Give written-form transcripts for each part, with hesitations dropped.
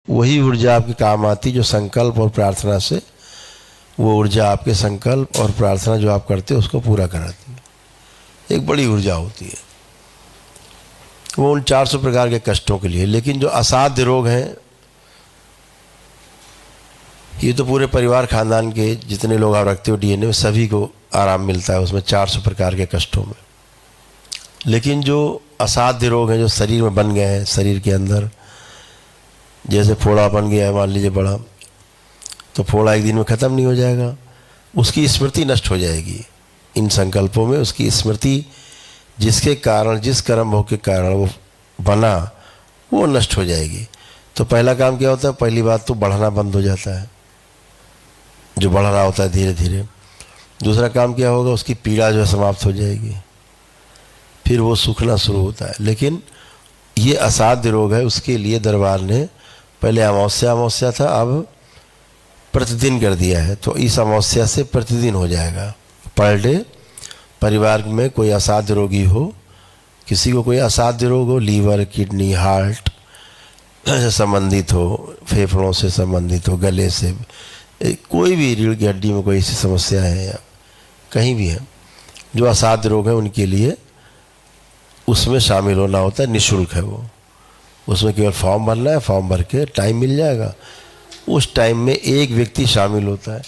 वही ऊर्जा आपके काम आती जो संकल्प और प्रार्थना से, वो ऊर्जा आपके संकल्प और प्रार्थना जो आप करते हो उसको पूरा कराती है। एक बड़ी ऊर्जा होती है वो उन 400 प्रकार के कष्टों के लिए। लेकिन जो असाध्य रोग हैं, ये तो पूरे परिवार खानदान के जितने लोग आप रखते हो डीएनए में सभी को आराम मिलता है उसमें 400 प्रकार के कष्टों में। लेकिन जो असाध्य रोग हैं जो शरीर में बन गए हैं, शरीर के अंदर जैसे फोड़ा बन गया है मान लीजिए बड़ा, तो फोड़ा एक दिन में ख़त्म नहीं हो जाएगा, उसकी स्मृति नष्ट हो जाएगी। इन संकल्पों में उसकी स्मृति जिसके कारण, जिस कर्म भोग के कारण वो बना, वो नष्ट हो जाएगी। तो पहला काम क्या होता है, पहली बात तो बढ़ना बंद हो जाता है, जो बढ़ रहा होता है धीरे धीरे। दूसरा काम क्या होगा, उसकी पीड़ा जो है समाप्त हो जाएगी, फिर वो सूखना शुरू होता है। लेकिन ये असाध्य रोग है, उसके लिए दरबार ने पहले अमावस्या था, अब प्रतिदिन कर दिया है। तो इस अमावस्या से प्रतिदिन हो जाएगा, पर डे। परिवार में कोई असाध्य रोगी हो, किसी को कोई असाध्य रोग हो, लीवर, किडनी, हार्ट से संबंधित हो, फेफड़ों से संबंधित हो, गले से, कोई भी रीढ़ की हड्डी में कोई ऐसी समस्या है या कहीं भी है, जो असाध्य रोग है उनके लिए उसमें शामिल होना होता है। निःशुल्क है वो, उसमें केवल फॉर्म भरना है, फॉर्म भर के टाइम मिल जाएगा। उस टाइम में एक व्यक्ति शामिल होता है,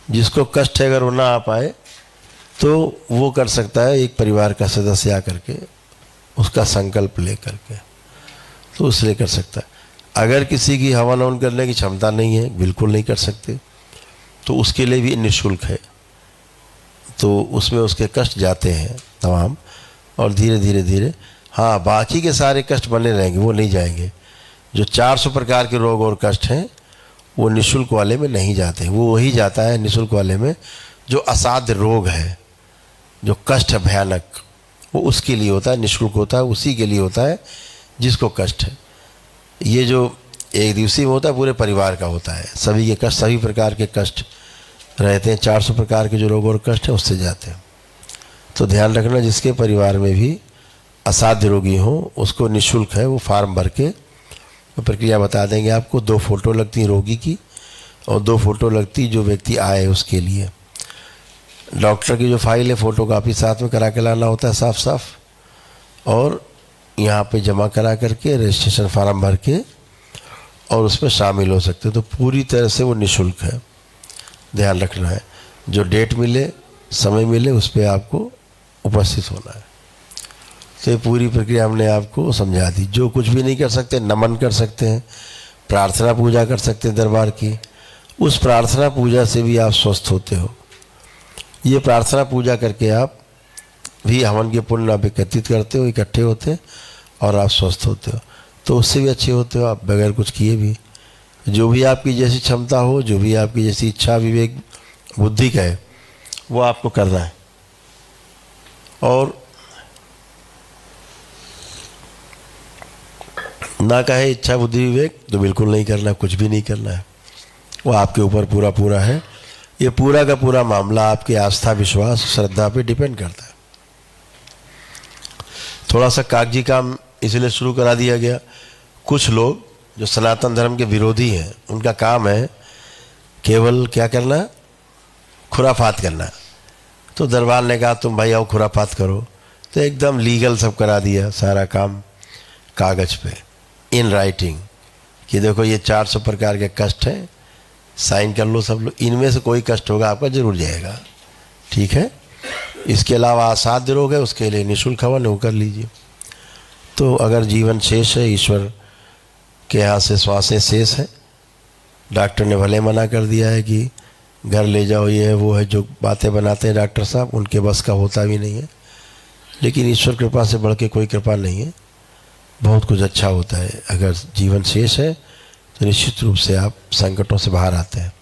जिसको कष्ट है अगर वो ना आ पाए तो वो कर सकता है, एक परिवार का सदस्य आकर के उसका संकल्प ले करके, तो उसलिए कर सकता है। अगर किसी की हवन हवन करने की क्षमता नहीं है, बिल्कुल नहीं कर सकते, तो उसके लिए भी निःशुल्क है। तो उसमें उसके कष्ट जाते हैं तमाम, और धीरे धीरे धीरे हाँ बाकी के सारे कष्ट बने रहेंगे, वो नहीं जाएंगे। जो 400 प्रकार के रोग और कष्ट हैं वो निःशुल्क वाले में नहीं जाते, वो वही जाता है निःशुल्क वाले में जो असाध्य रोग है, जो कष्ट है भयानक, वो उसके लिए होता है, निःशुल्क होता है, उसी के लिए होता है जिसको कष्ट है। ये जो एक दिवसीय होता है पूरे परिवार का होता है, सभी के कष्ट, सभी प्रकार के कष्ट रहते हैं, 400 प्रकार के जो रोग और कष्ट हैं उससे जाते हैं। तो ध्यान रखना, जिसके परिवार में भी असाध्य रोगी हो उसको निःशुल्क है, वो फार्म भर के तो प्रक्रिया बता देंगे आपको। 2 फोटो लगती हैं रोगी की और 2 फोटो लगती जो व्यक्ति आए उसके लिए। डॉक्टर की जो फाइल है फोटो कापी साथ में करा के लाना होता है साफ साफ, और यहाँ पे जमा करा करके रजिस्ट्रेशन फार्म भर के और उसमें शामिल हो सकते हो। तो पूरी तरह से वो निःशुल्क है, ध्यान रखना है। जो डेट मिले, समय मिले, उस पर आपको उपस्थित होना है। तो ये पूरी प्रक्रिया हमने आपको समझा दी। जो कुछ भी नहीं कर सकते, नमन कर सकते हैं, प्रार्थना पूजा कर सकते हैं दरबार की, उस प्रार्थना पूजा से भी आप स्वस्थ होते हो। ये प्रार्थना पूजा करके आप भी हवन के पुण्य आप एकत्रित करते हो, इकट्ठे होते और आप स्वस्थ होते हो। तो उससे भी अच्छे होते हो आप बगैर कुछ किए भी। जो भी आपकी जैसी क्षमता हो, जो भी आपकी जैसी इच्छा, विवेक, बुद्धि का है, वो आपको करना है। और ना कहे इच्छा, बुद्धि, विवेक, तो बिल्कुल नहीं करना, कुछ भी नहीं करना है। वो आपके ऊपर पूरा पूरा है। ये पूरा का पूरा मामला आपकी आस्था, विश्वास, श्रद्धा पे डिपेंड करता है। थोड़ा सा कागजी काम इसलिए शुरू करा दिया गया। कुछ लोग जो सनातन धर्म के विरोधी हैं, उनका काम है केवल क्या करना, खुराफात करना। तो दरबार ने कहा तुम भाई आओ खुराफात करो, तो एकदम लीगल सब करा दिया सारा काम, कागज पे, इन राइटिंग, कि देखो ये 400 प्रकार के कष्ट हैं, साइन कर लो सब लोग, इनमें से कोई कष्ट होगा आपका जरूर जाएगा, ठीक है। इसके अलावा असाध्य रोग है, उसके लिए निःशुल्क हवन वो कर लीजिए। तो अगर जीवन शेष है, ईश्वर के यहाँ से श्वासें शेष है, डॉक्टर ने भले मना कर दिया है कि घर ले जाओ, ये है वो है, जो बातें बनाते हैं डॉक्टर साहब उनके बस का होता भी नहीं है। लेकिन ईश्वर कृपा से बढ़ के कोई कृपा नहीं है, बहुत कुछ अच्छा होता है। अगर जीवन शेष है तो निश्चित रूप से आप संकटों से बाहर आते हैं।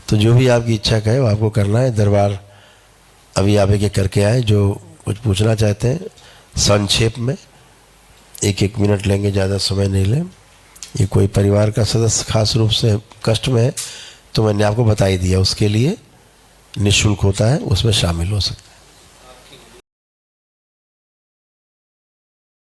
तो जो भी आपकी इच्छा का है वो आपको करना है। दरबार अभी आप एक करके आए, जो कुछ पूछना चाहते हैं संक्षेप में 1-1 मिनट लेंगे, ज़्यादा समय नहीं लें। ये कोई परिवार का सदस्य खास रूप से कष्ट में है तो मैंने आपको बता ही दिया, उसके लिए निःशुल्क होता है, उसमें शामिल हो सकते हैं।